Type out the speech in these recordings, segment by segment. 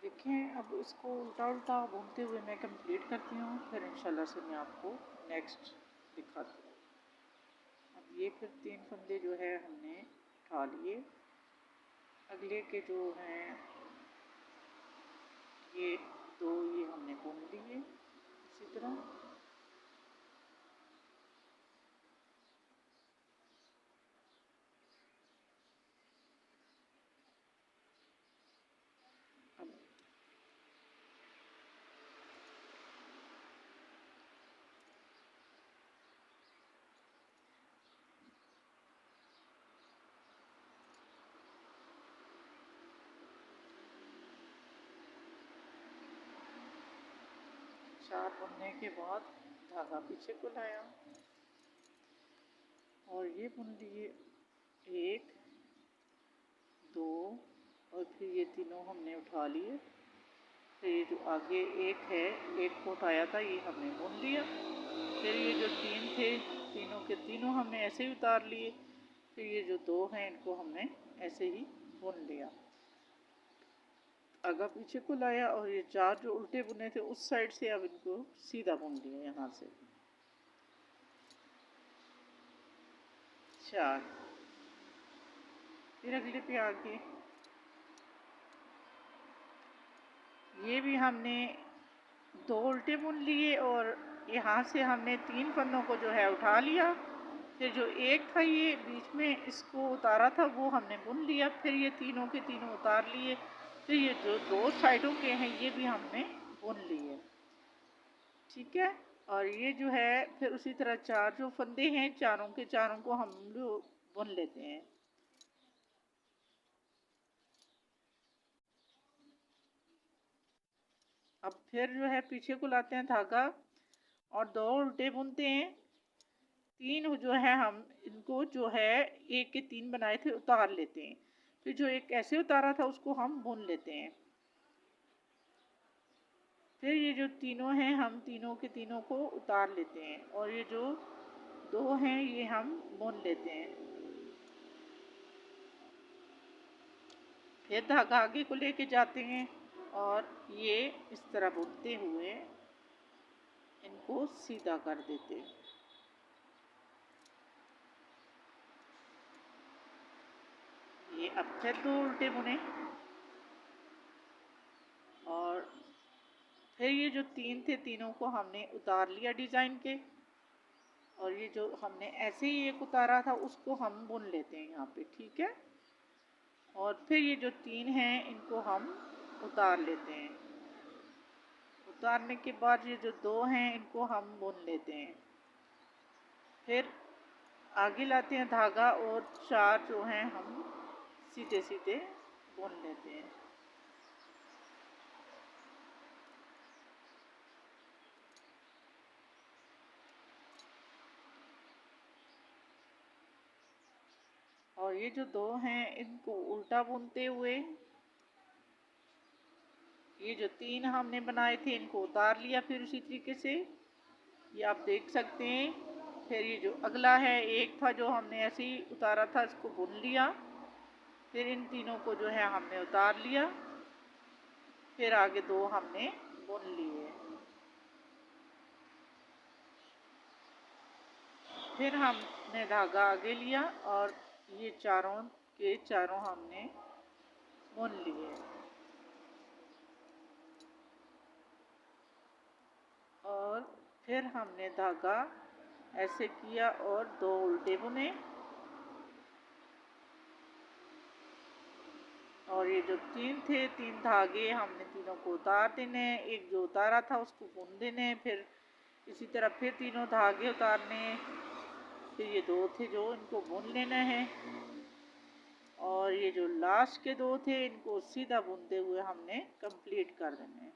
देखें, अब इसको उल्टा उल्टा बुनते हुए मैं कंप्लीट करती हूँ, फिर इंशाल्लाह से मैं आपको नेक्स्ट दिखाती हूँ। अब ये फिर 3 फंदे जो है हमने उठा लिए। अगले के जो हैं ये 2 ये हमने बुन लिए इसी तरह। अब 4 बुनने के बाद धागा पीछे को लाया और ये बुन लिए 1 2 और फिर ये तीनों हमने उठा लिए। फिर ये जो आगे एक है, एक को उठाया था, ये हमने बुन लिया। फिर ये जो 3 थे, तीनों के तीनों हमने ऐसे ही उतार लिए। फिर ये जो 2 हैं इनको हमने ऐसे ही बुन लिया। आगा पीछे को लाया और ये 4 जो उल्टे बुने थे उस साइड से अब इनको सीधा बुन लिया यहाँ से। 4 फिर अगले पे आगे ये भी हमने 2 उल्टे बुन लिए और यहाँ से हमने 3 फंदों को जो है उठा लिया। फिर जो एक था ये बीच में इसको उतारा था वो हमने बुन लिया। फिर ये तीनों के तीनों उतार लिए। फिर ये जो 2 साइडों के हैं ये भी हमने बुन लिए। ठीक है, और ये जो है फिर उसी तरह 4 जो फंदे हैं चारों के चारों को हम लोग बुन लेते हैं। अब फिर जो है पीछे को लाते हैं धागा और 2 उल्टे बुनते हैं। 3 जो है हम इनको जो है एक के 3 बनाए थे उतार लेते हैं। फिर जो एक ऐसे उतारा था उसको हम बुन लेते हैं। फिर ये जो तीनों हैं हम तीनों के तीनों को उतार लेते हैं और ये जो 2 हैं ये हम बुन लेते हैं। फिर धागा आगे को लेके जाते हैं और ये इस तरह बुनते हुए इनको सीधा कर देते हैं। ये अब फिर 2 उल्टे बुने और फिर ये जो 3 थे तीनों को हमने उतार लिया डिज़ाइन के और ये जो हमने ऐसे ही एक उतारा था उसको हम बुन लेते हैं यहाँ पे। ठीक है, और फिर ये जो 3 हैं इनको हम उतार लेते हैं। उतारने के बाद ये जो 2 हैं इनको हम बुन लेते हैं। फिर आगे लाते हैं धागा और 4 जो हैं हम सीधे सीधे बुन लेते हैं। और ये जो 2 हैं इनको उल्टा बुनते हुए ये जो 3 हमने बनाए थे इनको उतार लिया। फिर उसी तरीके से ये आप देख सकते हैं। फिर ये जो अगला है एक था जो हमने ऐसे ही उतारा था इसको बुन लिया। फिर इन तीनों को जो है हमने उतार लिया। फिर आगे 2 हमने बुन लिए। फिर हमने धागा आगे लिया और ये चारों के चारों हमने बुन लिए और फिर हमने धागा ऐसे किया और 2 उल्टे बुने और ये जो 3 थे 3 धागे हमने तीनों को उतार देने हैं। एक जो उतारा था उसको बुन देने हैं। फिर इसी तरह फिर तीनों धागे उतारने हैं। फिर ये 2 थे जो इनको बुन लेना है और ये जो लास्ट के 2 थे इनको सीधा बुनते हुए हमने कंप्लीट कर देना है।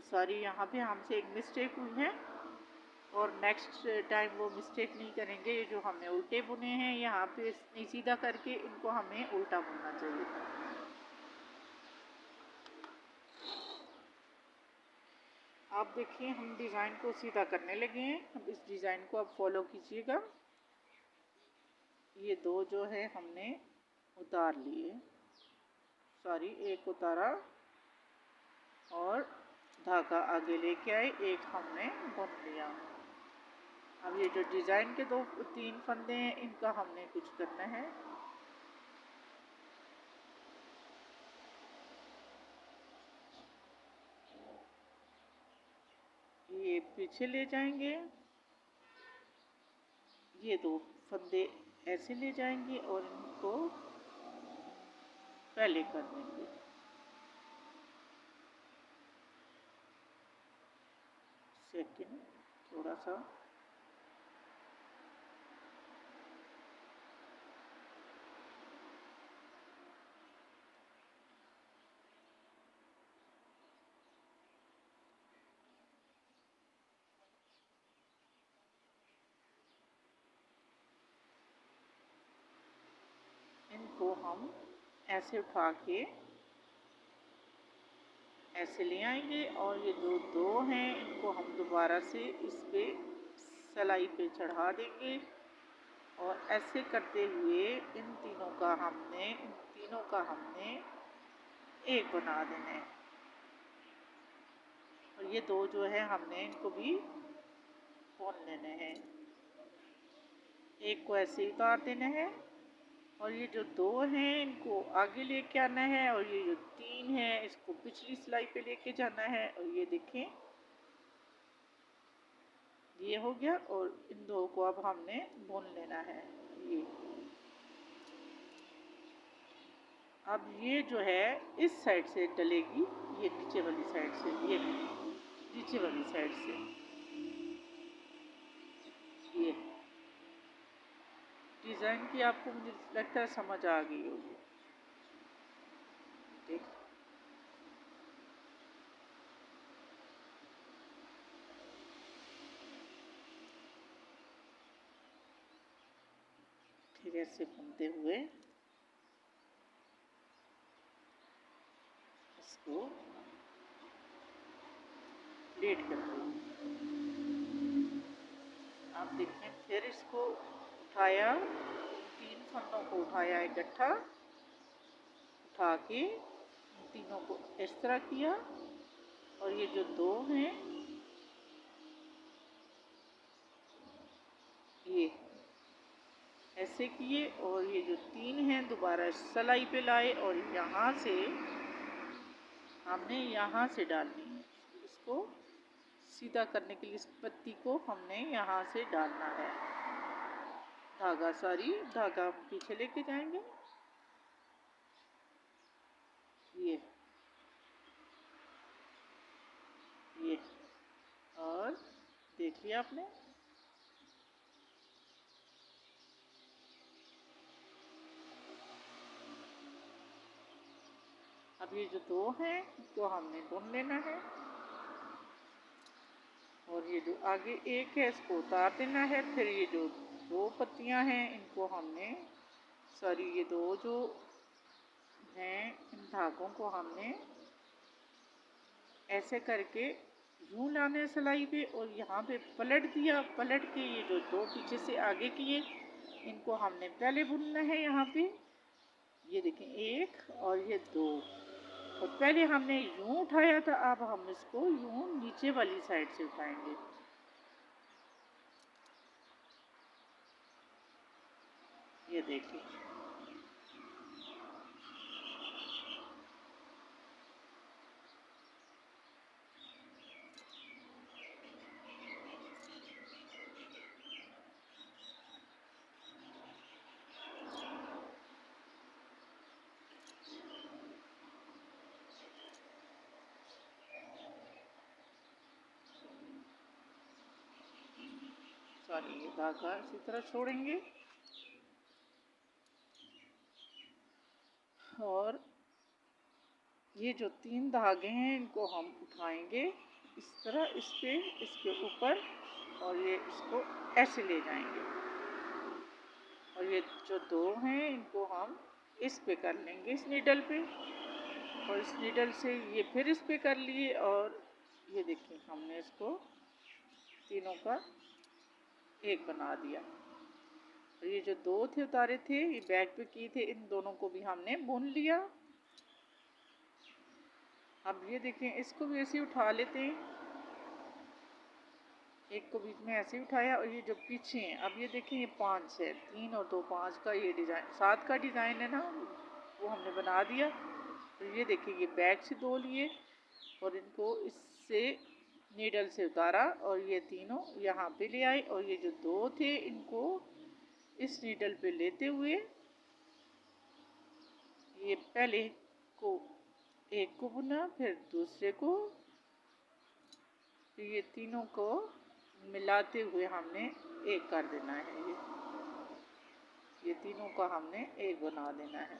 सॉरी, यहाँ पे हमसे एक मिस्टेक हुई है और नेक्स्ट टाइम वो मिस्टेक नहीं करेंगे। ये जो हमने उल्टे बुने हैं यहाँ पे नहीं सीधा करके, इनको हमें उल्टा बुनना चाहिए था। आप देखिए हम डिज़ाइन को सीधा करने लगे हैं। अब इस डिज़ाइन को आप फॉलो कीजिएगा। ये दो जो है हमने उतार लिए, सॉरी एक उतारा और धागा आगे लेके आए, एक हमने बुन लिया। अब ये जो डिज़ाइन के दो तीन फंदे हैं इनका हमने कुछ करना है। ये पीछे ले जाएंगे, ये दो फंदे ऐसे ले जाएंगे और इनको पहले कर देंगे। सेकंड थोड़ा सा इनको हम ऐसे उठा के ऐसे ले आएंगे और ये जो दो हैं इनको हम दोबारा से इस पे सिलाई पे चढ़ा देंगे और ऐसे करते हुए इन तीनों का हमने एक बना देना है। और ये दो जो है हमने इनको भी बुन लेने हैं। एक को ऐसे उतार देना है और ये जो दो हैं इनको आगे लेके आना है और ये जो तीन है इसको पिछली सिलाई पे लेके जाना है। और ये देखें ये हो गया और इन दो को अब हमने बुन लेना है। ये अब ये जो है इस साइड से डलेगी, ये नीचे वाली साइड से, ये नीचे वाली साइड से। ये डिज़ाइन की आपको मुझे लगता है समझ आ गई होगी। ठीक, फिर ऐसे बुनते हुए इसको प्लेट करते हैं। आप देखें फिर इसको उठाया, तीन फंदों को उठाया इकट्ठा, उठा के तीनों को इस तरह किया और ये जो दो हैं ये ऐसे किए और ये जो तीन हैं दोबारा सिलाई पे लाए और यहाँ से हमने यहाँ से डालनी है। इसको सीधा करने के लिए इस पत्ती को हमने यहाँ से डालना है। धागा धागा हम पीछे लेके जाएंगे। ये और देख लिया आपने। अब ये जो दो हैं तो हमने बुन लेना है और ये जो आगे एक है इसको उतार देना है। फिर ये जो दो पत्तियां हैं इनको हमने ये दो जो हैं इन धागों को हमने ऐसे करके यूँ लाने सिलाई पे और यहाँ पे पलट दिया। पलट के ये जो दो पीछे से आगे किए इनको हमने पहले बुनना है यहाँ पे। ये देखें एक और ये दो, और पहले हमने यूँ उठाया था, अब हम इसको यूँ नीचे वाली साइड से उठाएंगे। ये देखिए ये धागा इसी तरह छोड़ेंगे और ये जो तीन धागे हैं इनको हम उठाएंगे इस तरह, इस पे इसके ऊपर और ये इसको ऐसे ले जाएंगे और ये जो दो हैं इनको हम इस पे कर लेंगे, इस नीडल पे, और इस नीडल से ये फिर इस पे कर लिए और ये देखिए हमने इसको तीनों का एक बना दिया। और ये जो दो थे उतारे थे ये बैक पे किए थे, इन दोनों को भी हमने बुन लिया। अब ये देखें इसको भी ऐसे उठा लेते हैं, एक को बीच में ऐसे उठाया और ये जो पीछे हैं, अब ये देखें ये 5 है, 3 और 2 5 का ये डिज़ाइन 7 का डिज़ाइन है ना, वो हमने बना दिया। तो ये देखिए ये बैक से दो लिए और इनको इससे नीडल से उतारा और ये तीनों यहाँ पे ले आए और ये जो दो थे इनको इस नीडल पे लेते हुए ये पहले को एक को बुना, फिर दूसरे को, फिर ये तीनों को मिलाते हुए हमने एक कर देना है। ये तीनों का हमने एक बना देना है।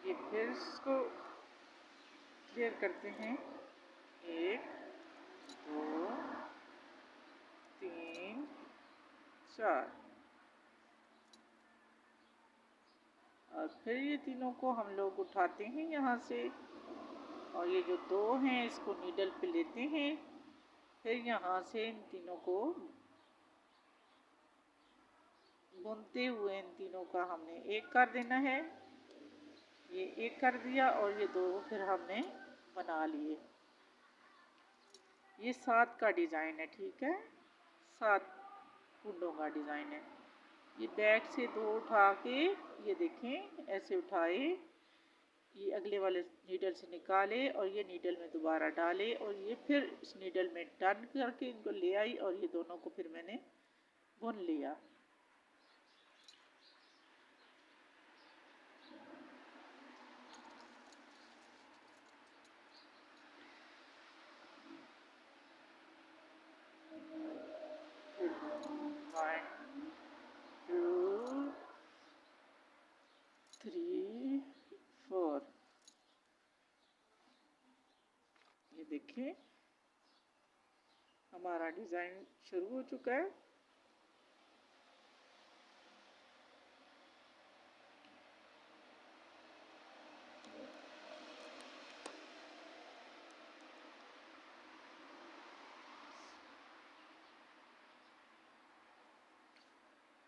ये फिर इसको क्लियर करते हैं, 1 2 3 4 और फिर ये तीनों को हम लोग उठाते हैं यहाँ से और ये जो दो हैं इसको नीडल पे लेते हैं, फिर यहाँ से इन तीनों को बुनते हुए इन तीनों का हमने एक कर देना है। ये एक कर दिया और ये दो फिर हमने बना लिए। ये 7 का डिज़ाइन है, ठीक है, 7 कुंडों का डिज़ाइन है। ये बैक से दो उठा के ये देखें ऐसे उठाए, ये अगले वाले नीडल से निकाले और ये नीडल में दोबारा डाले और ये फिर इस नीडल में टर्न करके इनको ले आई और ये दोनों को फिर मैंने बुन लिया। One, 2, 3, 4। ये देखिए हमारा डिज़ाइन शुरू हो चुका है।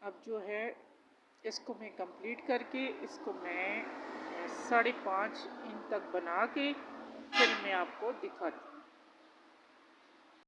अब जो है इसको मैं कंप्लीट करके इसको मैं 5.5 इंच तक बना के फिर मैं आपको दिखाती हूँ।